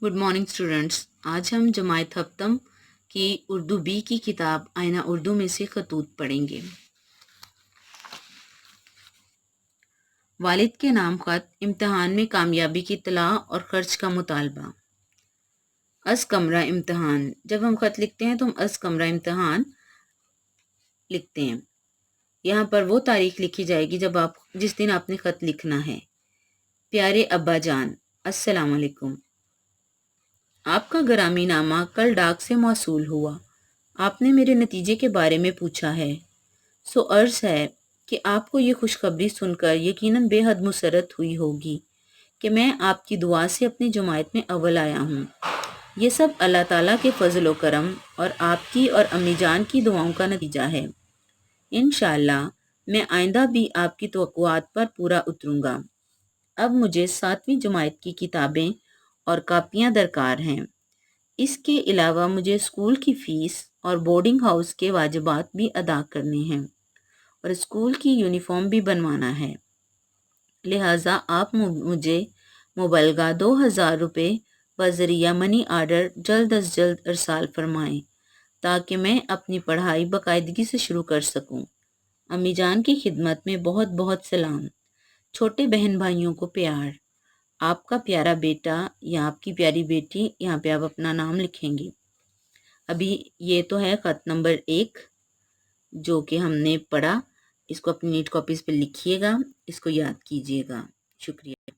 Good morning students. आज हम जमायत हफ्तम की उर्दू बी की किताब आईना उर्दू में से खतूत पढ़ेंगे। वालिद के नाम खत, इम्तहान में कामयाबी की इत्तला और खर्च का मुतालबा। अस कमरा इम्तहान। जब हम खत लिखते हैं तो हम अस कमरा इम्तहान लिखते हैं। यहाँ पर वो तारीख लिखी जाएगी जिस दिन आपने खत लिखना है। प्यारे अब्बा जान, अस्सलाम वालेकुम। आपका ग्रामी नामा कल डाक से मौसूल हुआ। आपने मेरे नतीजे के बारे में पूछा है। सो अर्ज़ है कि आपको ये खुशखबरी सुनकर यकीनन बेहद मुसरत हुई होगी कि मैं आपकी दुआ से अपनी जमायत में अव्वल आया हूँ। ये सब अल्लाह ताला के फजल व करम और आपकी और अम्मी जान की दुआओं का नतीजा है। इंशाअल्लाह मैं आइंदा भी आपकी तवक्कुआत पर पूरा उतरूँगा। अब मुझे 7वीं जमायत की किताबें और कापियाँ दरकार हैं। इसके अलावा मुझे स्कूल की फ़ीस और बोर्डिंग हाउस के वाजिबात भी अदा करने हैं और स्कूल की यूनिफॉर्म भी बनवाना है। लिहाजा आप मुझे मुबलगा 2000 रुपये बज़रिया मनी आर्डर जल्द अज जल्द इरसाल फरमाएँ ताकि मैं अपनी पढ़ाई बाकायदगी से शुरू कर सकूं। अम्मी जान की खिदमत में बहुत बहुत सलाम। छोटे बहन भाइयों को प्यार। आपका प्यारा बेटा या आपकी प्यारी बेटी। यहाँ पे आप अपना नाम लिखेंगे। अभी ये तो है ख़त नंबर 1 जो कि हमने पढ़ा। इसको अपनी नीट कॉपीज़ पे लिखिएगा, इसको याद कीजिएगा। शुक्रिया।